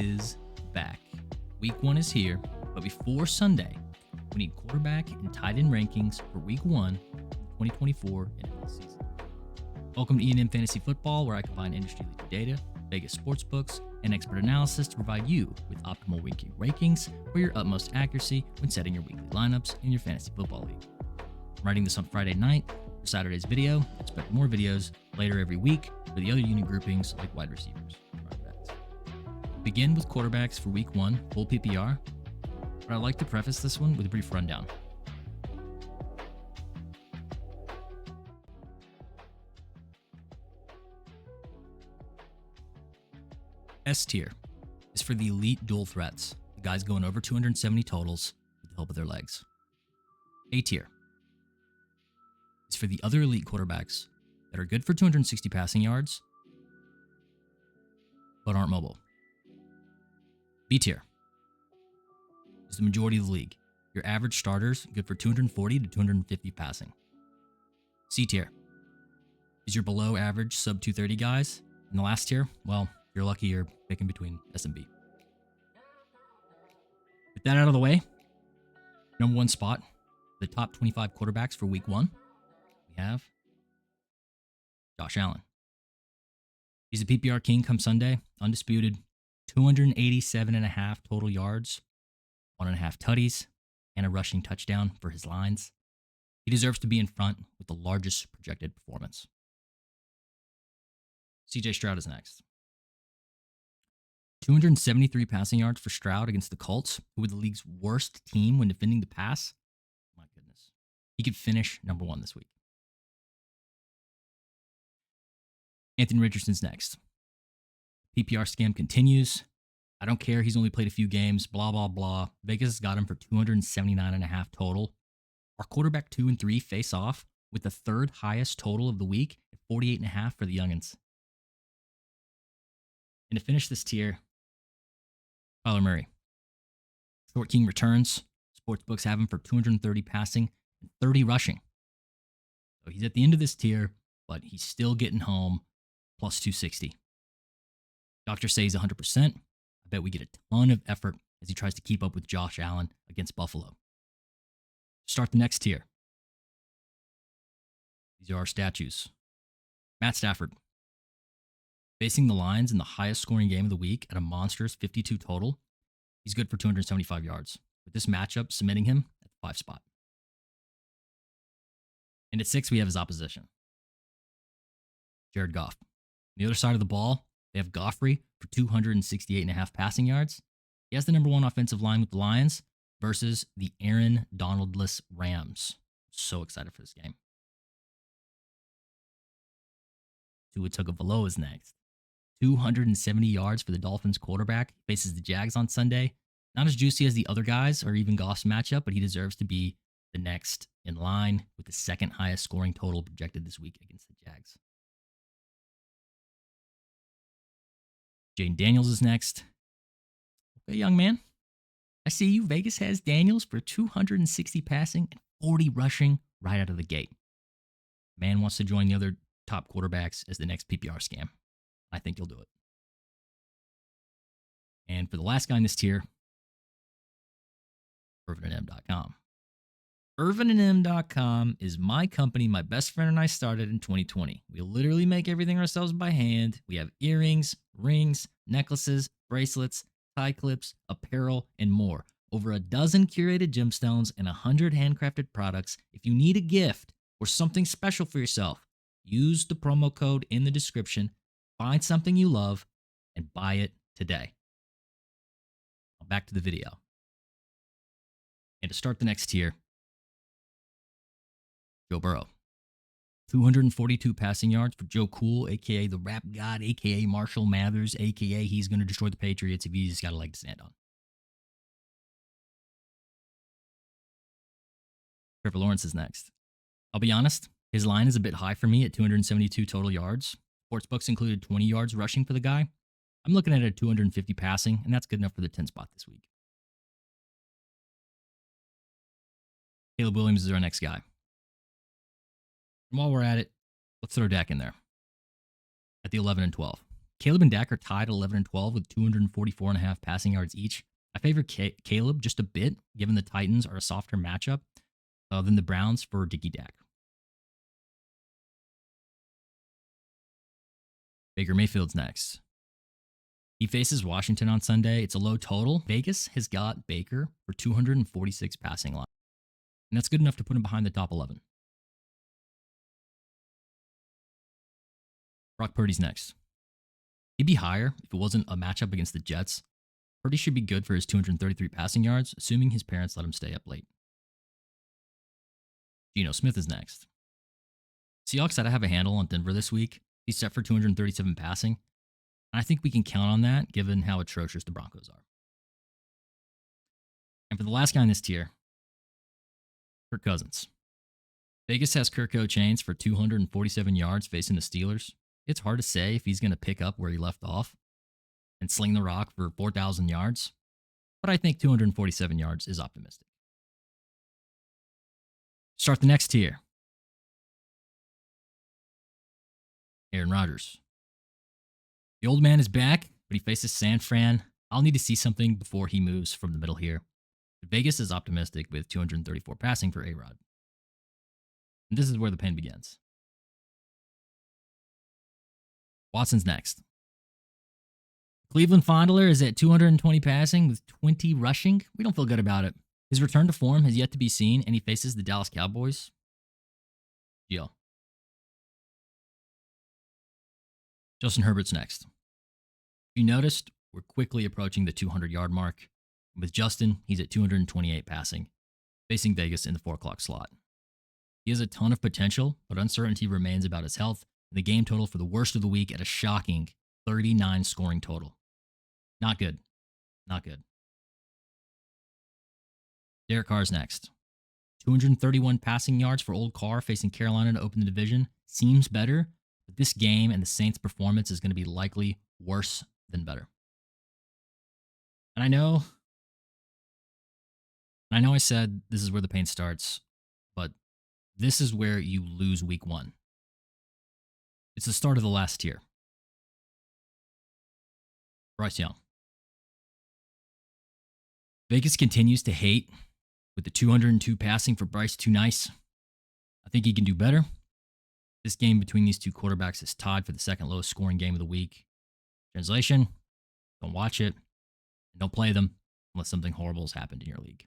is back. Week 1 is here, but before Sunday, we need quarterback and tight end rankings for Week 1 2024 NFL season. Welcome to E&M Fantasy Football, where I combine industry-leading data, Vegas sportsbooks, and expert analysis to provide you with optimal weekly rankings for your utmost accuracy when setting your weekly lineups in your fantasy football league. I'm writing this on Friday night for Saturday's video. Expect more videos later every week for the other unit groupings like wide receivers and running backs. Begin with quarterbacks for Week 1, full PPR, but I'd like to preface this one with a brief rundown. S tier is for the elite dual threats, the guys going over 270 totals with the help of their legs. A tier is for the other elite quarterbacks that are good for 260 passing yards, but aren't mobile. B tier is the majority of the league, your average starters good for 240 to 250 passing. C tier is your below average sub 230 guys, and the last tier, well, if you're lucky, you're picking between S and B. With that out of the way, number 1 spot, the top 25 quarterbacks for Week 1, we have Josh Allen. He's a PPR king come Sunday, undisputed, 287.5 total yards, 1.5 tutties, and a rushing touchdown for his lines. He deserves to be in front with the largest projected performance. CJ Stroud is next. 273 passing yards for Stroud against the Colts, who were the league's worst team when defending the pass. My goodness. He could finish number 1 this week. Anthony Richardson's next. PPR scam continues. I don't care. He's only played a few games. Blah, blah, blah. Vegas has got him for 279.5 total. Our quarterback 2 and 3 face off with the third highest total of the week at 48.5 for the youngins. And to finish this tier, Kyler Murray. Short King returns. Sportsbooks have him for 230 passing and 30 rushing. So he's at the end of this tier, but he's still getting home plus 260. Doctors say he's 100%. I bet we get a ton of effort as he tries to keep up with Josh Allen against Buffalo. Start the next tier. These are our statues. Matt Stafford. Facing the Lions in the highest scoring game of the week at a monstrous 52 total, he's good for 275 yards, with this matchup cementing him at the 5 spot. And at 6, we have his opposition, Jared Goff. On the other side of the ball, they have Goffrey for 268.5 passing yards. He has the number 1 offensive line with the Lions versus the Aaron Donald-less Rams. So excited for this game. Tua Tagovailoa is next. 270 yards for the Dolphins quarterback. He faces the Jags on Sunday. Not as juicy as the other guys or even Goff's matchup, but he deserves to be the next in line with the second highest scoring total projected this week against the Jags. Jaden Daniels is next. Okay, young man. I see you. Vegas has Daniels for 260 passing and 40 rushing right out of the gate. Man wants to join the other top quarterbacks as the next PPR scam. I think you'll do it. And for the last guy in this tier, ErvinandM.com. ErvinandM.com is my company my best friend and I started in 2020. We literally make everything ourselves by hand. We have earrings, rings, necklaces, bracelets, tie clips, apparel, and more. Over a dozen curated gemstones and 100 handcrafted products. If you need a gift or something special for yourself, use the promo code in the description. Find something you love and buy it today. Now back to the video. And to start the next tier, Joe Burrow. 242 passing yards for Joe Cool, a.k.a. the rap god, a.k.a. Marshall Mathers, a.k.a. he's going to destroy the Patriots if he's got a leg to stand on. Trevor Lawrence is next. I'll be honest, his line is a bit high for me at 272 total yards. Sportsbooks included 20 yards rushing for the guy. I'm looking at a 250 passing, and that's good enough for the 10 spot this week. Caleb Williams is our next guy. And while we're at it, let's throw Dak in there at the 11 and 12. Caleb and Dak are tied at 11 and 12 with 244.5 passing yards each. I favor Caleb just a bit, given the Titans are a softer matchup than the Browns for Dickie Dak. Baker Mayfield's next. He faces Washington on Sunday. It's a low total. Vegas has got Baker for 246 passing line, and that's good enough to put him behind the top 11. Brock Purdy's next. He'd be higher if it wasn't a matchup against the Jets. Purdy should be good for his 233 passing yards, assuming his parents let him stay up late. Geno Smith is next. Seahawks had to have a handle on Denver this week. He's set for 237 passing. And I think we can count on that given how atrocious the Broncos are. And for the last guy in this tier, Kirk Cousins. Vegas has Kirk Chains for 247 yards facing the Steelers. It's hard to say if he's going to pick up where he left off and sling the rock for 4,000 yards, but I think 247 yards is optimistic. Start the next tier. Aaron Rodgers. The old man is back, but he faces San Fran. I'll need to see something before he moves from the middle here. But Vegas is optimistic with 234 passing for A-Rod. And this is where the pain begins. Watson's next. Cleveland Fondler is at 220 passing with 20 rushing. We don't feel good about it. His return to form has yet to be seen, and he faces the Dallas Cowboys. GL. Justin Herbert's next. If you noticed, we're quickly approaching the 200-yard mark. With Justin, he's at 228 passing, facing Vegas in the 4 o'clock slot. He has a ton of potential, but uncertainty remains about his health, and the game total for the worst of the week at a shocking 39 scoring total. Not good. Not good. Derek Carr's next. 231 passing yards for Old Carr facing Carolina to open the division. Seems better, but this game and the Saints' performance is going to be likely worse than better. And I know I said this is where the pain starts, but this is where you lose week 1. It's the start of the last tier. Bryce Young. Vegas continues to hate with the 202 passing for Bryce too nice. I think he can do better. This game between these two quarterbacks is tied for the second lowest scoring game of the week. Translation, don't watch it and don't play them unless something horrible has happened in your league.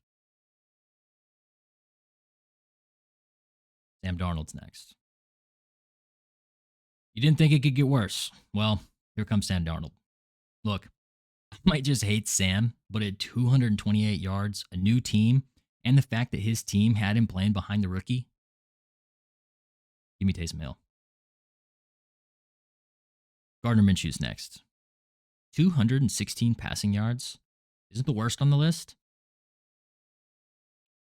Sam Darnold's next. You didn't think it could get worse. Well, here comes Sam Darnold. Look, I might just hate Sam, but at 228 yards, a new team, and the fact that his team had him playing behind the rookie, give me Taysom Hill. Gardner Minshew's next. 216 passing yards. Isn't the worst on the list?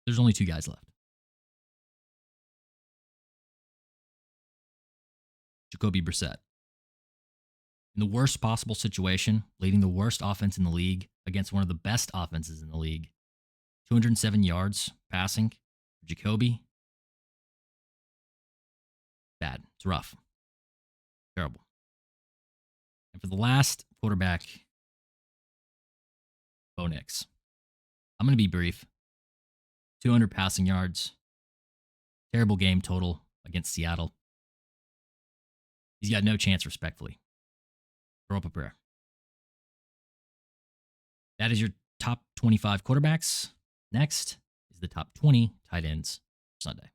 There's only 2 guys left. Jacoby Brissett. In the worst possible situation, leading the worst offense in the league against one of the best offenses in the league. 207 yards passing for Jacoby. Bad. It's rough. Terrible. And for the last quarterback, Bo Nix. I'm going to be brief. 200 passing yards. Terrible game total against Seattle. He's got no chance, respectfully. Throw up a prayer. That is your top 25 quarterbacks. Next is the top 20 tight ends for Sunday.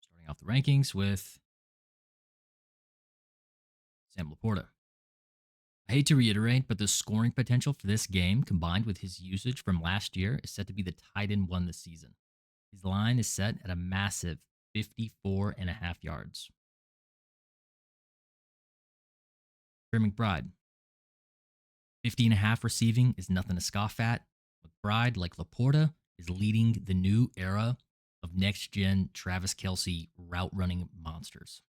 Starting off the rankings with Sam Laporta. I hate to reiterate, but the scoring potential for this game, combined with his usage from last year, is set to be the tight end 1 this season. His line is set at a massive 54.5 yards. Trey McBride. 50.5 receiving is nothing to scoff at. McBride, like Laporta, is leading the new era of next-gen Travis Kelce route-running monsters.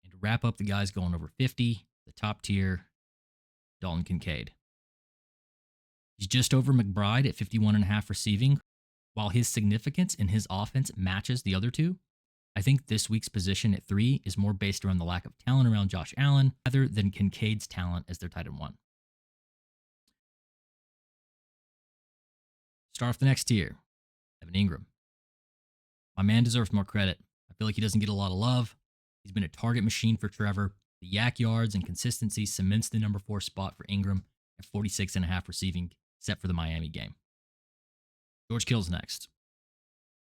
And to wrap up the guys going over 50, the top tier, Dalton Kincaid. He's just over McBride at 51.5 receiving. While his significance in his offense matches the other two, I think this week's position at 3 is more based around the lack of talent around Josh Allen rather than Kincaid's talent as their tight end 1. Start off the next tier, Evan Ingram. My man deserves more credit. I feel like he doesn't get a lot of love. He's been a target machine for Trevor. The yak yards and consistency cements the number 4 spot for Ingram at 46.5 receiving, except for the Miami game. George Kittle's next.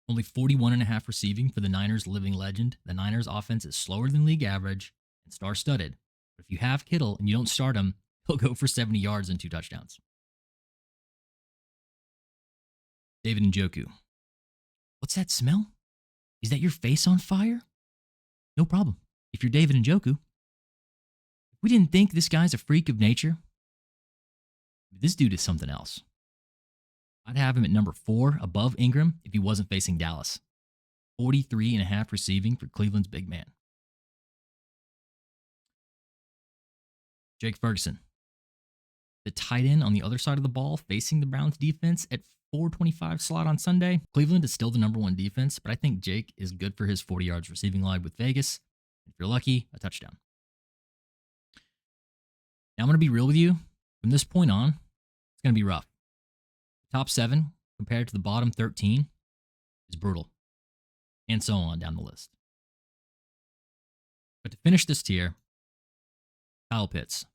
Only 41.5 receiving for the Niners' living legend. The Niners' offense is slower than league average and star-studded. But if you have Kittle and you don't start him, he'll go for 70 yards and 2 touchdowns. David Njoku. What's that smell? Is that your face on fire? No problem. If you're David Njoku. If we didn't think this guy's a freak of nature, this dude is something else. I'd have him at number 4 above Ingram if he wasn't facing Dallas. 43.5 receiving for Cleveland's big man. Jake Ferguson. The tight end on the other side of the ball facing the Browns defense at 425 slot on Sunday. Cleveland is still the number 1 defense, but I think Jake is good for his 40 yards receiving line with Vegas. If you're lucky, a touchdown. Now I'm going to be real with you. From this point on, it's going to be rough. Top 7 compared to the bottom 13 is brutal. And so on down the list. But to finish this tier, Kyle Pitts.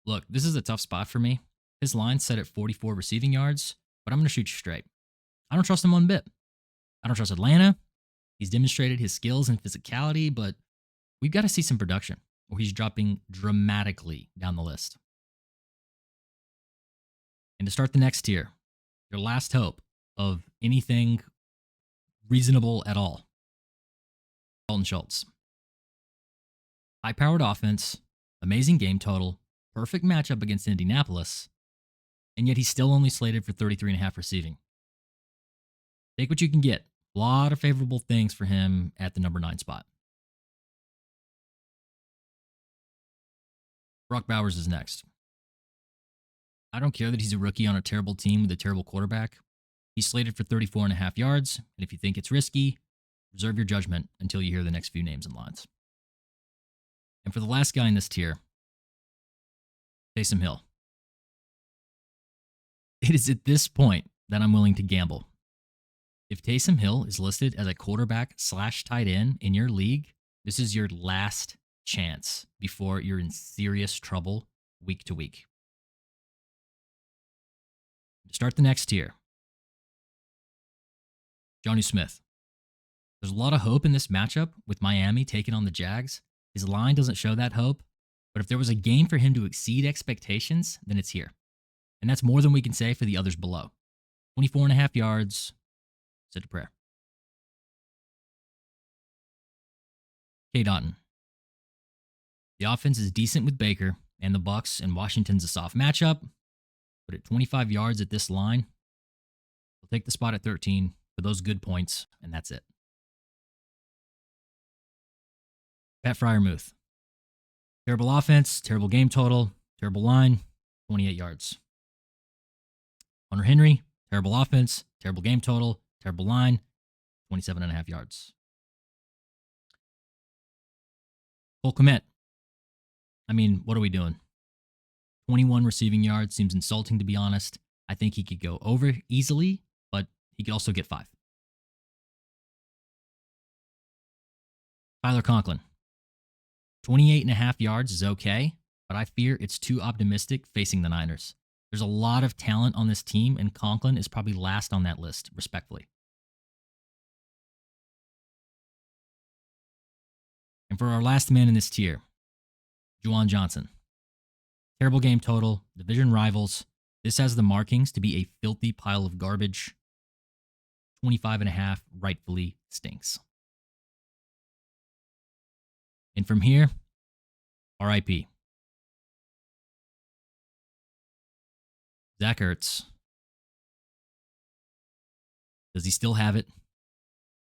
Look, this is a tough spot for me. His line's set at 44 receiving yards, but I'm going to shoot you straight. I don't trust him one bit. I don't trust Atlanta. He's demonstrated his skills and physicality, but we've got to see some production, or he's dropping dramatically down the list. And to start the next tier, your last hope of anything reasonable at all, Dalton Schultz. High-powered offense, amazing game total, perfect matchup against Indianapolis, and yet he's still only slated for 33.5 receiving. Take what you can get. A lot of favorable things for him at the number 9 spot. Brock Bowers is next. I don't care that he's a rookie on a terrible team with a terrible quarterback. He's slated for 34.5 yards, and if you think it's risky, reserve your judgment until you hear the next few names and lines. And for the last guy in this tier, Taysom Hill. It is at this point that I'm willing to gamble. If Taysom Hill is listed as a quarterback/tight end in your league, this is your last chance before you're in serious trouble week to week. To start the next tier, Jonnu Smith. There's a lot of hope in this matchup with Miami taking on the Jags. His line doesn't show that hope, but if there was a game for him to exceed expectations, then it's here. And that's more than we can say for the others below. 24.5 yards, said a prayer. K. Dotton. The offense is decent with Baker and the Bucs, and Washington's a soft matchup. But at 25 yards at this line, we'll take the spot at 13 for those good points, and that's it. Pat Freiermuth. Terrible offense, terrible game total, terrible line, 28 yards. Hunter Henry, terrible offense, terrible game total, terrible line, 27.5 yards. Cole Kmet. I mean, what are we doing? 21 receiving yards seems insulting, to be honest. I think he could go over easily, but he could also get 5. Tyler Conklin. 28.5 yards is okay, but I fear it's too optimistic facing the Niners. There's a lot of talent on this team, and Conklin is probably last on that list, respectfully. And for our last man in this tier, Juwan Johnson. Terrible game total, division rivals. This has the markings to be a filthy pile of garbage. 25.5 rightfully stinks. And from here, RIP. Zach Ertz. Does he still have it?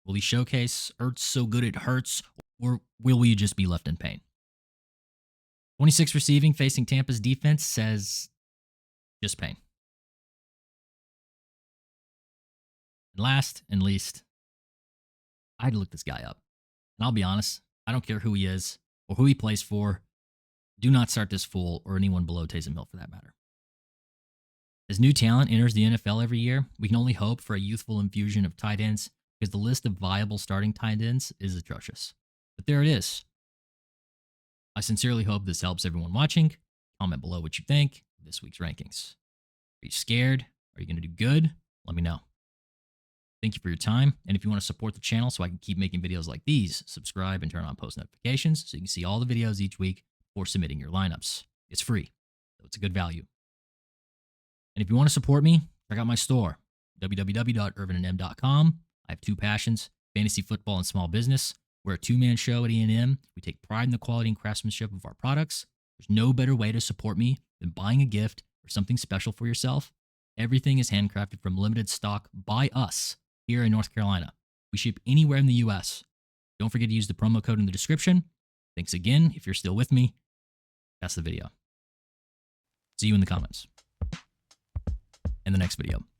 Will he showcase Ertz so good it hurts, or will we just be left in pain? 26 receiving facing Tampa's defense says just pain. And last and least, I had to look this guy up. And I'll be honest, I don't care who he is or who he plays for. Do not start this fool or anyone below Taysom Hill for that matter. As new talent enters the NFL every year, we can only hope for a youthful infusion of tight ends because the list of viable starting tight ends is atrocious. But there it is. I sincerely hope this helps everyone watching. Comment below what you think of this week's rankings. Are you scared? Are you going to do good? Let me know. Thank you for your time. And if you want to support the channel so I can keep making videos like these, subscribe and turn on post notifications so you can see all the videos each week before submitting your lineups. It's free, so it's a good value. And if you want to support me, check out my store, www.ervinandm.com. I have two passions, fantasy football and small business. We're a two-man show at E&M. We take pride in the quality and craftsmanship of our products. There's no better way to support me than buying a gift or something special for yourself. Everything is handcrafted from limited stock by us here in North Carolina. We ship anywhere in the U.S. Don't forget to use the promo code in the description. Thanks again. If you're still with me, pass the video. See you in the comments in the next video.